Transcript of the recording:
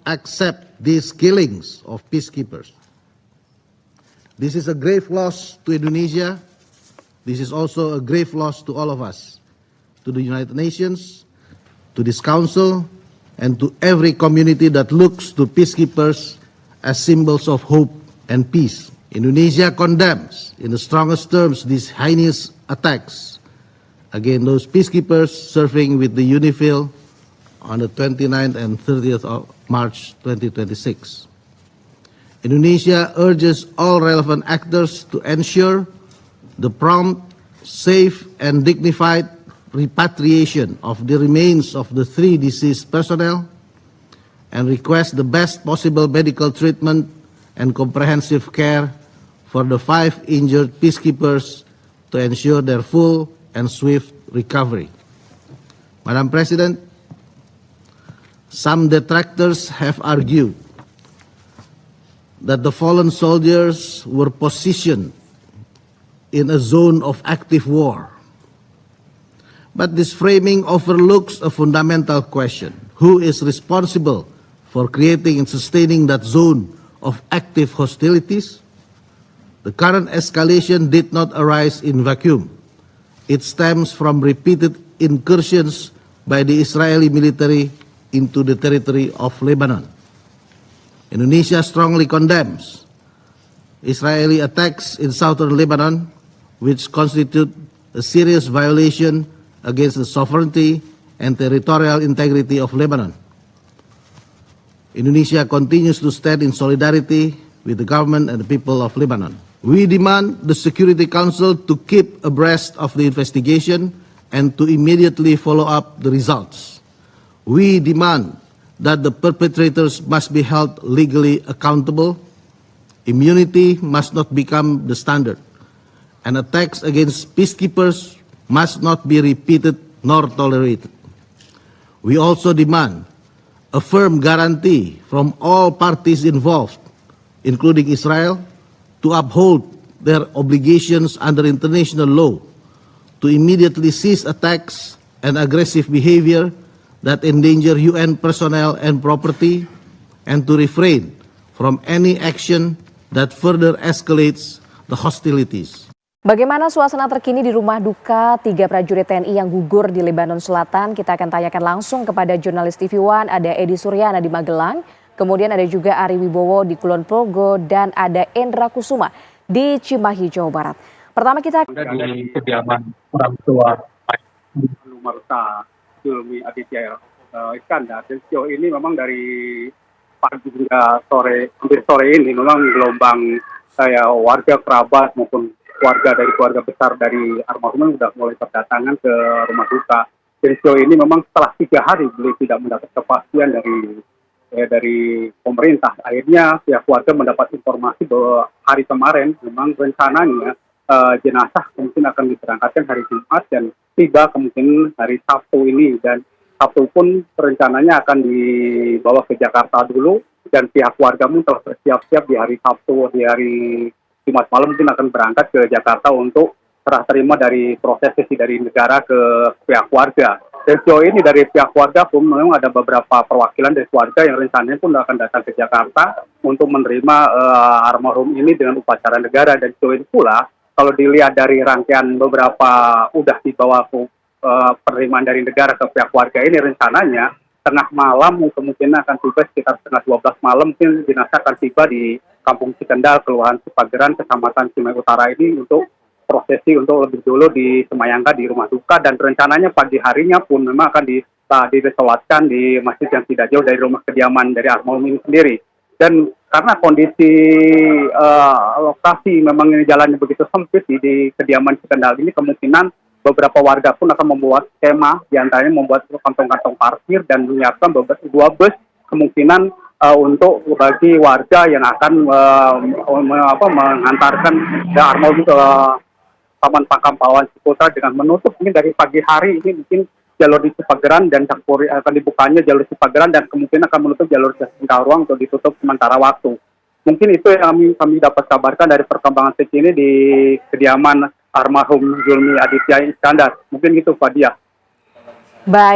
accept these killings of peacekeepers. This is a grave loss to Indonesia. This is also a grave loss to all of us, to the United Nations, to this council, and to every community that looks to peacekeepers as symbols of hope and peace. Indonesia condemns in the strongest terms these heinous attacks against those peacekeepers serving with the UNIFIL on the 29th and 30th of March 2026. Indonesia urges all relevant actors to ensure the prompt, safe, and dignified repatriation of the remains of the 3 deceased personnel and requests the best possible medical treatment and comprehensive care for the 5 injured peacekeepers to ensure their full and swift recovery. Madam President, some detractors have argued that the fallen soldiers were positioned in a zone of active war. But this framing overlooks a fundamental question: who is responsible for creating and sustaining that zone of active hostilities? The current escalation did not arise in vacuum. It stems from repeated incursions by the Israeli military into the territory of Lebanon. Indonesia strongly condemns Israeli attacks in southern Lebanon, which constitute a serious violation against the sovereignty and territorial integrity of Lebanon. Indonesia continues to stand in solidarity with the government and the people of Lebanon. We demand the Security Council to keep abreast of the investigation and to immediately follow up the results. We demand that the perpetrators must be held legally accountable. Immunity must not become the standard, and attacks against peacekeepers must not be repeated nor tolerated. We also demand a firm guarantee from all parties involved, including Israel, to uphold their obligations under international law, to immediately cease attacks and aggressive behavior that endanger UN personnel and property, and to refrain from any action that further escalates the hostilities. Bagaimana suasana terkini di rumah duka 3 prajurit TNI yang gugur di Lebanon Selatan? Kita akan tanyakan langsung kepada jurnalis TV One, ada Edi Suryana di Magelang, kemudian ada juga Ari Wibowo di Kulon Progo, dan ada Endra Kusuma di Cimahi, Jawa Barat. Pertama kita di kediaman orang tua Marta Julmi Aditya Iskandar, dan sejauh ini memang dari pagi hingga sore, hampir sore ini memang gelombang warga kerabat maupun keluarga besar dari almarhum sudah mulai berdatangan ke rumah duka. Dan sejauh ini memang setelah 3 hari beliau tidak mendapat kepastian dari pemerintah. Akhirnya pihak keluarga mendapat informasi bahwa hari kemarin memang rencananya jenazah mungkin akan diberangkatkan hari Jumat dan tiba kemungkinan hari Sabtu ini, dan Sabtu pun rencananya akan dibawa ke Jakarta dulu, dan pihak keluarga pun telah bersiap-siap di hari Sabtu, di hari Jumat malam mungkin akan berangkat ke Jakarta untuk serah terima dari prosesi dari negara ke pihak keluarga. Dan sejauh ini dari pihak keluarga pun memang ada beberapa perwakilan dari keluarga yang rencananya pun akan datang ke Jakarta untuk menerima almarhum ini dengan upacara negara. Dan sejauh ini pula kalau dilihat dari rangkaian beberapa udah dibawa penerimaan dari negara ke pihak keluarga ini, rencananya tengah malam kemungkinan akan tiba sekitar setengah 12 malam, mungkin jenazah akan tiba di Kampung Cikendal, Kelurahan Cipageran, Kecamatan Cimahi Utara ini untuk prosesi untuk lebih dulu disemayangkan di rumah duka, dan rencananya pagi harinya pun memang akan disolatkan di masjid yang tidak jauh dari rumah kediaman dari almarhum ini sendiri. Dan karena kondisi lokasi memang ini jalannya begitu sempit di kediaman Cikendal ini, kemungkinan beberapa warga pun akan membuat skema, diantaranya membuat kantong-kantong parkir dan menyiapkan 2 bus kemungkinan untuk bagi warga yang akan mengantarkan almarhum ke Taman Makam Pahlawan Ciputra, dengan menutup mungkin dari pagi hari ini mungkin jalur di Cipageran dan Cakpuri akan dibukanya jalur Cipageran, dan kemungkinan akan menutup jalur Singkawang untuk ditutup sementara waktu. Mungkin itu yang kami dapat kabarkan dari perkembangan terkini di kediaman almarhum Julmi Aditya Iskandar. Mungkin gitu, Fadia. Baik.